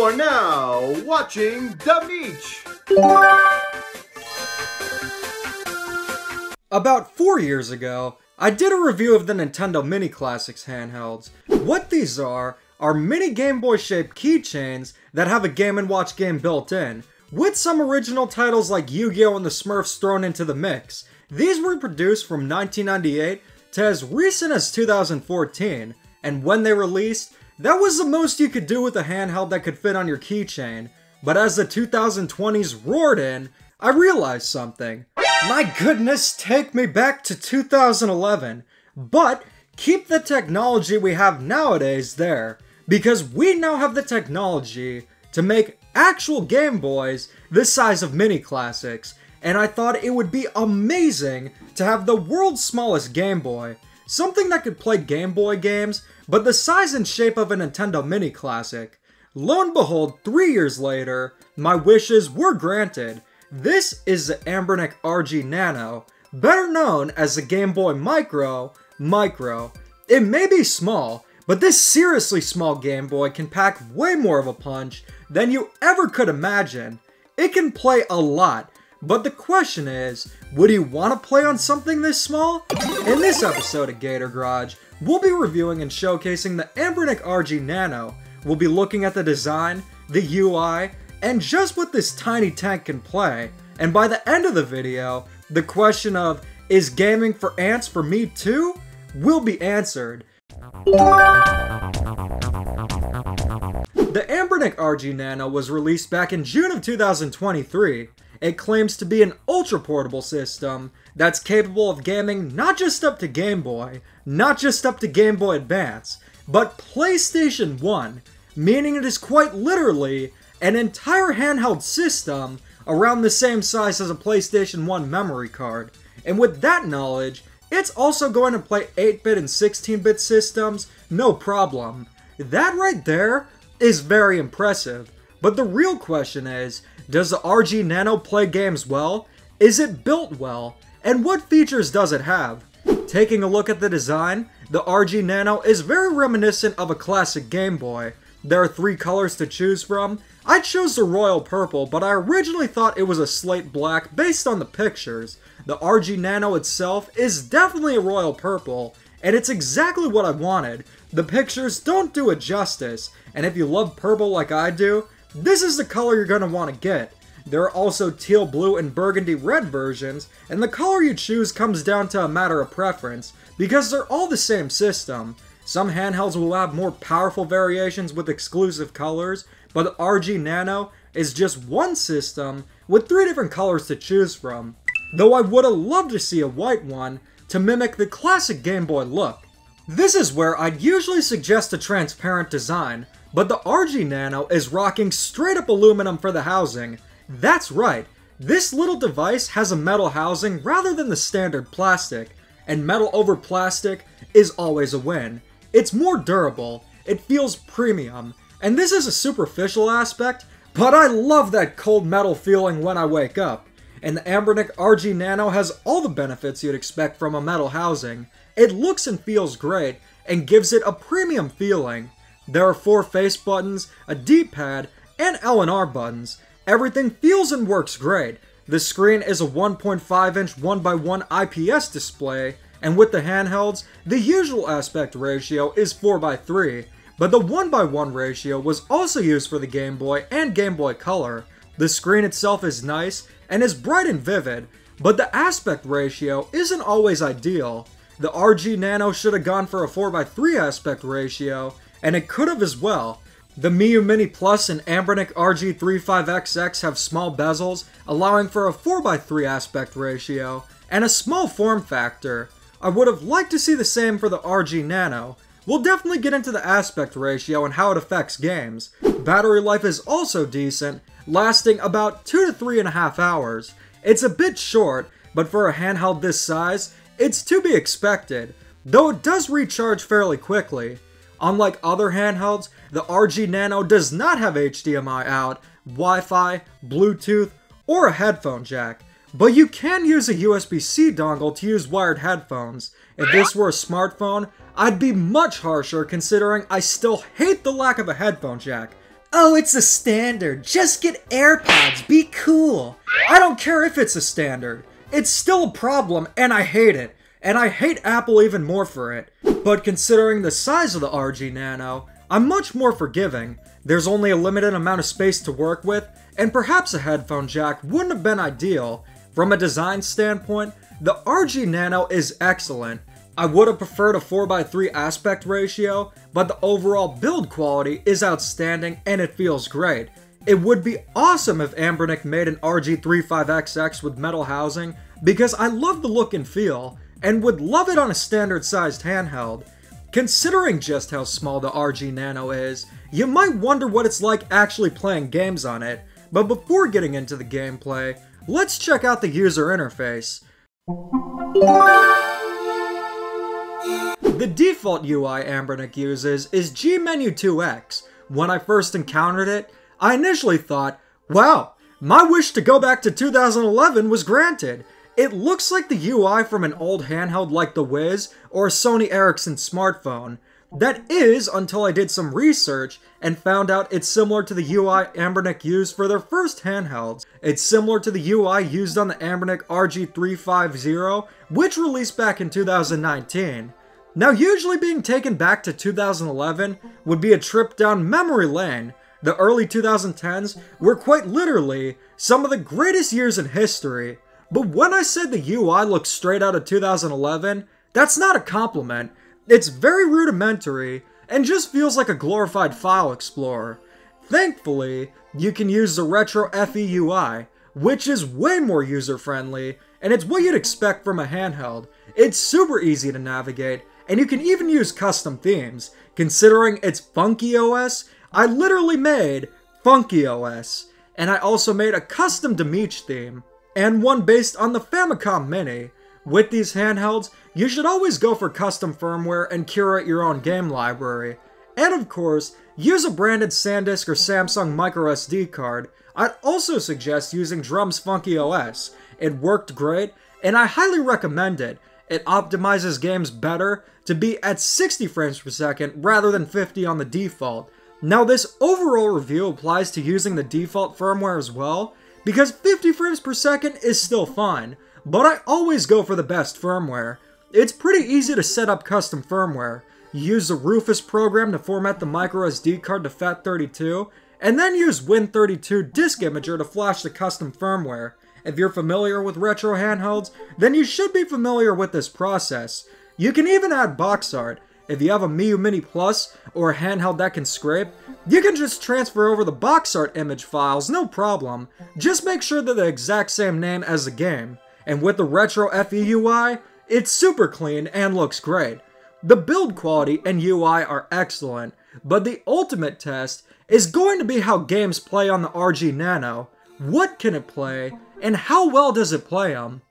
are now watching The Beach. About 4 years ago, I did a review of the Nintendo Mini Classics handhelds. What these are mini Game Boy shaped keychains that have a Game & Watch game built in, with some original titles like Yu-Gi-Oh! And the Smurfs thrown into the mix. These were produced from 1998 to as recent as 2014, and when they released, that was the most you could do with a handheld that could fit on your keychain. But as the 2020s roared in, I realized something. My goodness, take me back to 2011. But keep the technology we have nowadays there, because we now have the technology to make actual Game Boys the size of Mini Classics, and I thought it would be amazing to have the world's smallest Game Boy, something that could play Game Boy games, but the size and shape of a Nintendo Mini Classic. Lo and behold, 3 years later, my wishes were granted. This is the Anbernic RG Nano, better known as the Game Boy Micro. It may be small, but this seriously small Game Boy can pack way more of a punch than you ever could imagine. It can play a lot, but the question is, would you want to play on something this small? In this episode of Gator Garage, we'll be reviewing and showcasing the Anbernic RG Nano. We'll be looking at the design, the UI, and just what this tiny tank can play. And by the end of the video, the question of, is gaming for ants for me too? Will be answered. The Anbernic RG Nano was released back in June of 2023. It claims to be an ultra-portable system that's capable of gaming not just up to Game Boy, not just up to Game Boy Advance, but PlayStation 1, meaning it is quite literally an entire handheld system around the same size as a PlayStation 1 memory card. And with that knowledge, it's also going to play 8-bit and 16-bit systems, no problem. That right there is very impressive. But the real question is, does the RG Nano play games well? Is it built well? And what features does it have? Taking a look at the design, the RG Nano is very reminiscent of a classic Game Boy. There are 3 colors to choose from. I chose the royal purple, but I originally thought it was a slate black based on the pictures. The RG Nano itself is definitely a royal purple, and it's exactly what I wanted. The pictures don't do it justice, and if you love purple like I do, this is the color you're going to want to get. There are also teal blue and burgundy red versions, and the color you choose comes down to a matter of preference, because they're all the same system. Some handhelds will have more powerful variations with exclusive colors, but the RG Nano is just one system with 3 different colors to choose from. Though I would have loved to see a white one to mimic the classic Game Boy look. This is where I'd usually suggest a transparent design, but the RG Nano is rocking straight up aluminum for the housing. That's right, this little device has a metal housing rather than the standard plastic, and metal over plastic is always a win. It's more durable, it feels premium, and this is a superficial aspect, but I love that cold metal feeling when I wake up. And the Anbernic RG Nano has all the benefits you'd expect from a metal housing. It looks and feels great, and gives it a premium feeling. There are 4 face buttons, a D-pad, and L and R buttons. Everything feels and works great. The screen is a 1.5-inch 1x1 IPS display, and with the handhelds, the usual aspect ratio is 4:3, but the 1:1 ratio was also used for the Game Boy and Game Boy Color. The screen itself is nice and is bright and vivid, but the aspect ratio isn't always ideal. The RG Nano should have gone for a 4:3 aspect ratio, and it could have as well. The Miu Mini Plus and Anbernic RG 35XX have small bezels, allowing for a 4:3 aspect ratio, and a small form factor. I would have liked to see the same for the RG Nano. We'll definitely get into the aspect ratio and how it affects games. Battery life is also decent, lasting about 2 to 3.5 hours. It's a bit short, but for a handheld this size, it's to be expected, though it does recharge fairly quickly. Unlike other handhelds, the RG Nano does not have HDMI out, Wi-Fi, Bluetooth, or a headphone jack. But you can use a USB-C dongle to use wired headphones. If this were a smartphone, I'd be much harsher considering I still hate the lack of a headphone jack. "Oh, it's a standard. Just get AirPods. Be cool." I don't care if it's a standard. It's still a problem, and I hate it. And I hate Apple even more for it. But considering the size of the RG Nano, I'm much more forgiving. There's only a limited amount of space to work with, and perhaps a headphone jack wouldn't have been ideal. From a design standpoint, the RG Nano is excellent. I would have preferred a 4:3 aspect ratio, but the overall build quality is outstanding and it feels great. It would be awesome if Anbernic made an RG35XX with metal housing, because I love the look and feel, and would love it on a standard sized handheld. Considering just how small the RG Nano is, you might wonder what it's like actually playing games on it, but before getting into the gameplay, let's check out the user interface. The default UI Anbernic uses is Gmenu2X. When I first encountered it, I initially thought, wow, my wish to go back to 2011 was granted. It looks like the UI from an old handheld like the Wiz or a Sony Ericsson smartphone. That is, until I did some research and found out it's similar to the UI Anbernic used for their first handhelds. It's similar to the UI used on the Anbernic RG350, which released back in 2019. Now, usually being taken back to 2011 would be a trip down memory lane. The early 2010s were quite literally some of the greatest years in history. But when I said the UI looks straight out of 2011, that's not a compliment. It's very rudimentary and just feels like a glorified file explorer. Thankfully, you can use the retro FE UI, which is way more user-friendly, and it's what you'd expect from a handheld. It's super easy to navigate, and you can even use custom themes. Considering it's Funky OS, I literally made Funky OS, and I also made a custom Dimitri theme, and one based on the Famicom Mini. With these handhelds, you should always go for custom firmware and curate your own game library. And of course, use a branded SanDisk or Samsung microSD card. I'd also suggest using Drum's Funky OS. It worked great, and I highly recommend it. It optimizes games better to be at 60 frames per second rather than 50 on the default. Now, this overall review applies to using the default firmware as well, because 50 frames per second is still fine, but I always go for the best firmware. It's pretty easy to set up custom firmware. You use the Rufus program to format the microSD card to FAT32, and then use Win32 Disk Imager to flash the custom firmware. If you're familiar with retro handhelds, then you should be familiar with this process. You can even add box art. If you have a Miu Mini Plus or a handheld that can scrape, you can just transfer over the box art image files, no problem. Just make sure they're the exact same name as the game. And with the retro FE UI, it's super clean and looks great. The build quality and UI are excellent, but the ultimate test is going to be how games play on the RG Nano. What can it play, and how well does it play them?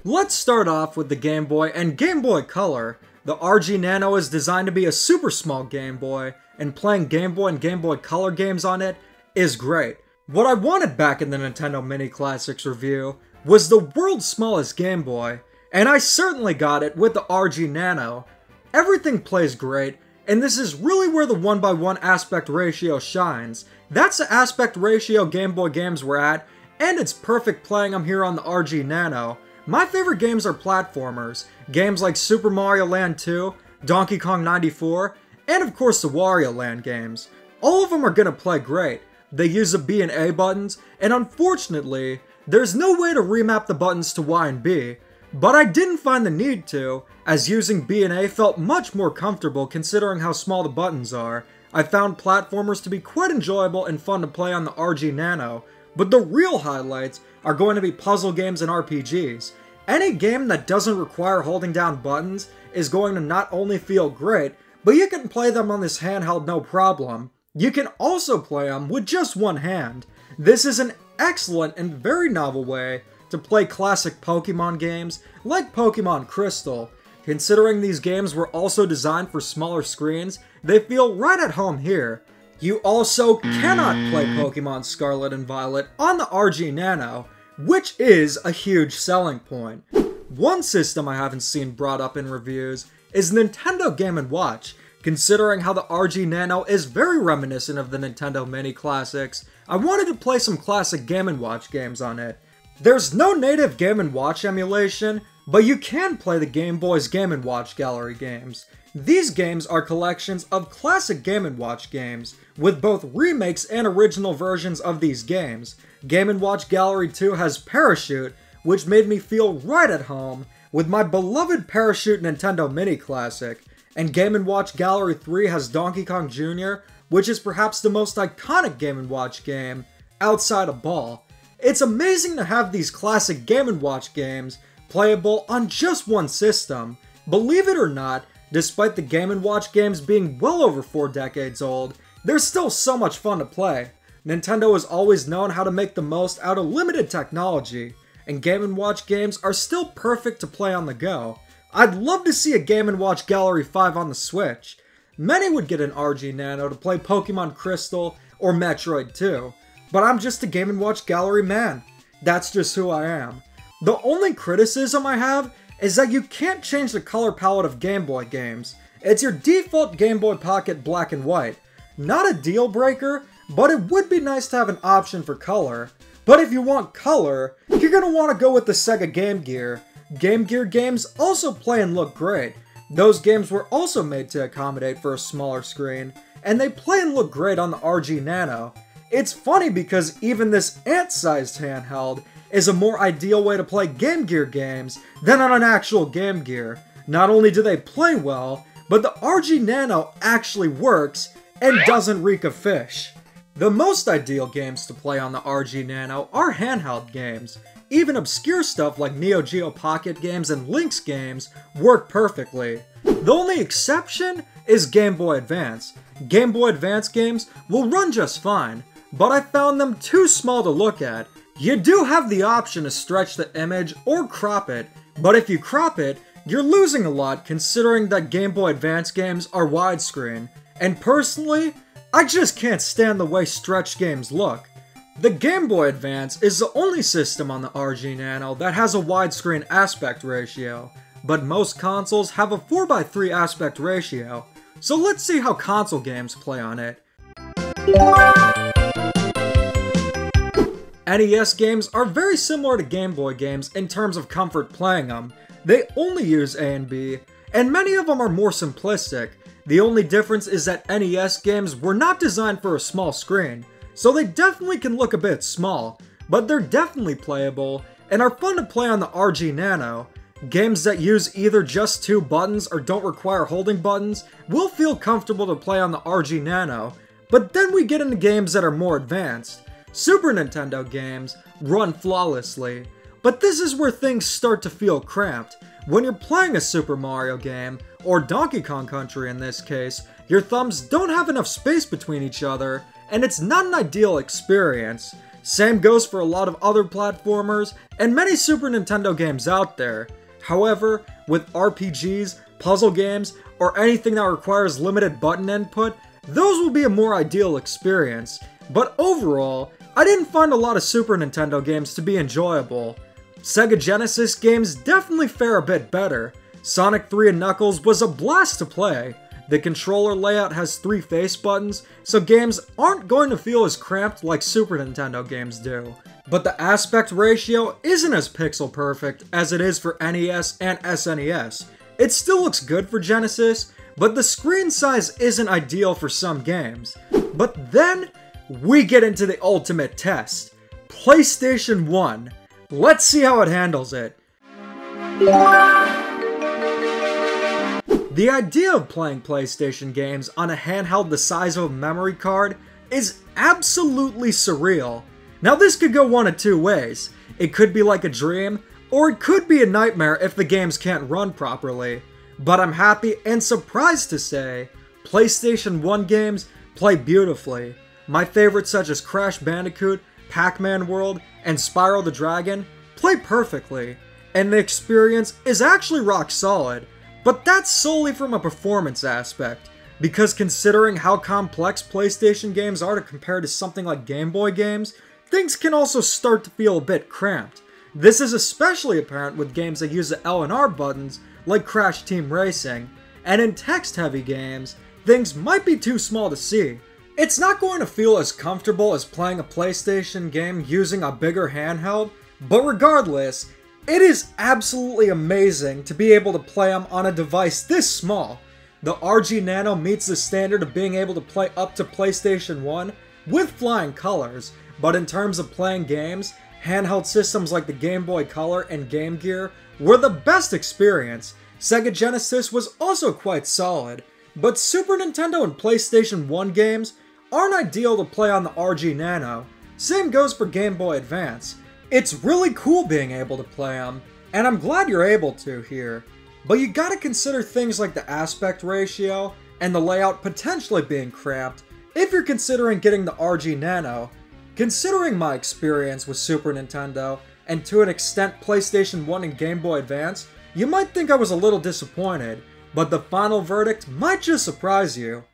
Let's start off with the Game Boy and Game Boy Color. The RG Nano is designed to be a super small Game Boy, and playing Game Boy and Game Boy Color games on it is great. What I wanted back in the Nintendo Mini Classics review was the world's smallest Game Boy, and I certainly got it with the RG Nano. Everything plays great, and this is really where the 1:1 aspect ratio shines. That's the aspect ratio Game Boy games were at, and it's perfect playing them here on the RG Nano. My favorite games are platformers, games like Super Mario Land 2, Donkey Kong 94, and of course the Wario Land games. All of them are gonna play great. They use the B and A buttons, and unfortunately, there's no way to remap the buttons to Y and B. But I didn't find the need to, as using B and A felt much more comfortable considering how small the buttons are. I found platformers to be quite enjoyable and fun to play on the RG Nano, but the real highlights are going to be puzzle games and RPGs. Any game that doesn't require holding down buttons is going to not only feel great, but you can play them on this handheld no problem. You can also play them with just one hand. This is an excellent and very novel way to play classic Pokemon games like Pokemon Crystal. Considering these games were also designed for smaller screens, they feel right at home here. You also cannot play Pokemon Scarlet and Violet on the RG Nano, which is a huge selling point. One system I haven't seen brought up in reviews is Nintendo Game & Watch. Considering how the RG Nano is very reminiscent of the Nintendo Mini classics, I wanted to play some classic Game & Watch games on it. There's no native Game & Watch emulation, but you can play the Game Boy's Game & Watch Gallery games. These games are collections of classic Game & Watch games, with both remakes and original versions of these games. Game & Watch Gallery 2 has Parachute, which made me feel right at home with my beloved Parachute Nintendo Mini classic, and Game & Watch Gallery 3 has Donkey Kong Jr., which is perhaps the most iconic Game & Watch game outside of Ball. It's amazing to have these classic Game & Watch games playable on just one system. Believe it or not, despite the Game & Watch games being well over 4 decades old, they're still so much fun to play. Nintendo has always known how to make the most out of limited technology, and Game & Watch games are still perfect to play on the go. I'd love to see a Game & Watch Gallery 5 on the Switch. Many would get an RG Nano to play Pokemon Crystal or Metroid 2, but I'm just a Game & Watch Gallery man. That's just who I am. The only criticism I have is that you can't change the color palette of Game Boy games. It's your default Game Boy Pocket black and white. Not a deal breaker, but it would be nice to have an option for color. But if you want color, you're gonna want to go with the Sega Game Gear. Game Gear games also play and look great. Those games were also made to accommodate for a smaller screen, and they play and look great on the RG Nano. It's funny because even this ant-sized handheld is a more ideal way to play Game Gear games than on an actual Game Gear. Not only do they play well, but the RG Nano actually works and doesn't reek of fish. The most ideal games to play on the RG Nano are handheld games. Even obscure stuff like Neo Geo Pocket games and Lynx games work perfectly. The only exception is Game Boy Advance. Game Boy Advance games will run just fine, but I found them too small to look at. You do have the option to stretch the image or crop it, but if you crop it, you're losing a lot considering that Game Boy Advance games are widescreen. And personally, I just can't stand the way stretched games look. The Game Boy Advance is the only system on the RG Nano that has a widescreen aspect ratio, but most consoles have a 4:3 aspect ratio, so let's see how console games play on it. NES games are very similar to Game Boy games in terms of comfort playing them. They only use A and B, and many of them are more simplistic. The only difference is that NES games were not designed for a small screen, so they definitely can look a bit small, but they're definitely playable and are fun to play on the RG Nano. Games that use either just 2 buttons or don't require holding buttons will feel comfortable to play on the RG Nano, but then we get into games that are more advanced. Super Nintendo games run flawlessly, but this is where things start to feel cramped. When you're playing a Super Mario game, or Donkey Kong Country in this case, your thumbs don't have enough space between each other, and it's not an ideal experience. Same goes for a lot of other platformers, and many Super Nintendo games out there. However, with RPGs, puzzle games, or anything that requires limited button input, those will be a more ideal experience. But overall, I didn't find a lot of Super Nintendo games to be enjoyable. Sega Genesis games definitely fare a bit better. Sonic 3 and Knuckles was a blast to play. The controller layout has 3 face buttons, so games aren't going to feel as cramped like Super Nintendo games do. But the aspect ratio isn't as pixel perfect as it is for NES and SNES. It still looks good for Genesis, but the screen size isn't ideal for some games. But then, we get into the ultimate test. PlayStation 1. Let's see how it handles it. The idea of playing PlayStation games on a handheld the size of a memory card is absolutely surreal. Now this could go one of 2 ways. It could be like a dream, or it could be a nightmare if the games can't run properly. But I'm happy and surprised to say, PlayStation 1 games play beautifully. My favorites such as Crash Bandicoot, Pac-Man World, and Spyro the Dragon play perfectly, and the experience is actually rock solid. But that's solely from a performance aspect, because considering how complex PlayStation games are to compare to something like Game Boy games, things can also start to feel a bit cramped. This is especially apparent with games that use the L and R buttons, like Crash Team Racing, and in text-heavy games, things might be too small to see. It's not going to feel as comfortable as playing a PlayStation game using a bigger handheld, but regardless, it is absolutely amazing to be able to play them on a device this small. The RG Nano meets the standard of being able to play up to PlayStation 1 with flying colors, but in terms of playing games, handheld systems like the Game Boy Color and Game Gear were the best experience. Sega Genesis was also quite solid, but Super Nintendo and PlayStation 1 games aren't ideal to play on the RG Nano. Same goes for Game Boy Advance. It's really cool being able to play them, and I'm glad you're able to here. But you gotta consider things like the aspect ratio and the layout potentially being cramped if you're considering getting the RG Nano. Considering my experience with Super Nintendo, and to an extent PlayStation 1 and Game Boy Advance, you might think I was a little disappointed, but the final verdict might just surprise you.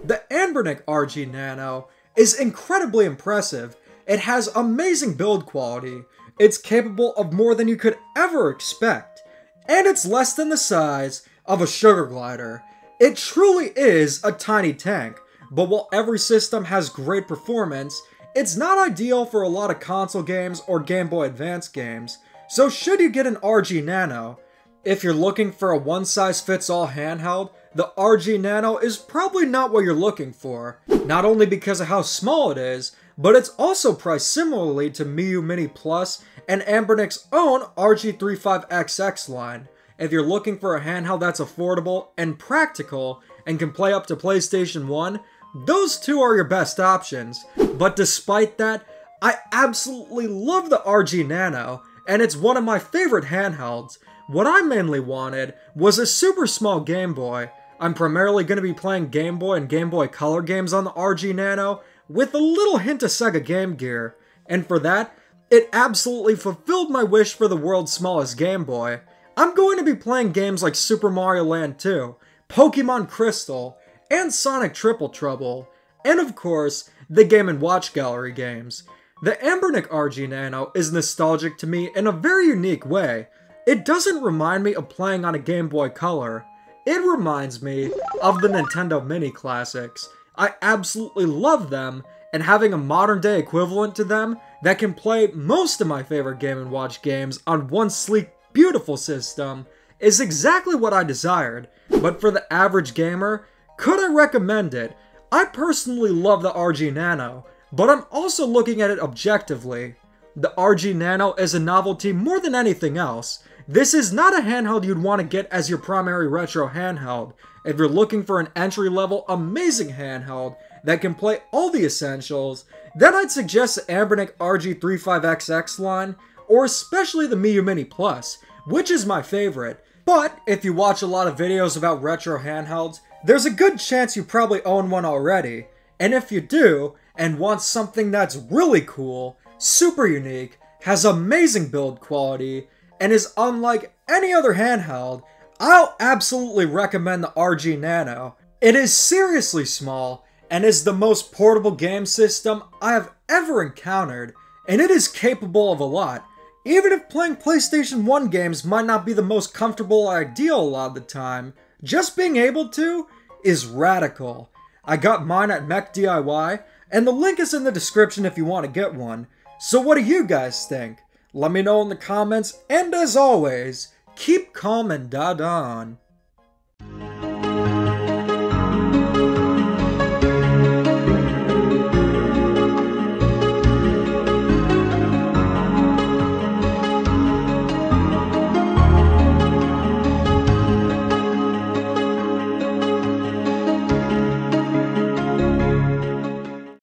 The Anbernic RG Nano is incredibly impressive. It has amazing build quality, it's capable of more than you could ever expect, and it's less than the size of a sugar glider. It truly is a tiny tank, but while every system has great performance, it's not ideal for a lot of console games or Game Boy Advance games, so should you get an RG Nano? If you're looking for a one-size-fits-all handheld, the RG Nano is probably not what you're looking for, not only because of how small it is, but it's also priced similarly to Miyoo Mini Plus and Anbernic's own RG35XX line. If you're looking for a handheld that's affordable and practical and can play up to PlayStation 1, those two are your best options. But despite that, I absolutely love the RG Nano, and it's one of my favorite handhelds. What I mainly wanted was a super small Game Boy. I'm primarily going to be playing Game Boy and Game Boy Color games on the RG Nano, with a little hint of Sega Game Gear. And for that, it absolutely fulfilled my wish for the world's smallest Game Boy. I'm going to be playing games like Super Mario Land 2, Pokemon Crystal, and Sonic Triple Trouble, and of course, the Game & Watch Gallery games. The Anbernic RG Nano is nostalgic to me in a very unique way. It doesn't remind me of playing on a Game Boy Color. It reminds me of the Nintendo Mini Classics. I absolutely love them, and having a modern day equivalent to them that can play most of my favorite Game & Watch games on one sleek, beautiful system is exactly what I desired. But for the average gamer, could I recommend it? I personally love the RG Nano, but I'm also looking at it objectively. The RG Nano is a novelty more than anything else. This is not a handheld you'd want to get as your primary retro handheld. If you're looking for an entry-level amazing handheld that can play all the essentials, then I'd suggest the Anbernic RG35XX line, or especially the Miyoo Mini Plus, which is my favorite. But if you watch a lot of videos about retro handhelds, there's a good chance you probably own one already. And if you do, and want something that's really cool, super unique, has amazing build quality, and is unlike any other handheld, I'll absolutely recommend the RG Nano. It is seriously small, and is the most portable game system I have ever encountered, and it is capable of a lot. Even if playing PlayStation 1 games might not be the most comfortable or ideal a lot of the time, just being able to is radical. I got mine at Mech DIY, and the link is in the description if you want to get one. So what do you guys think? Let me know in the comments, and as always, keep calm and da-don.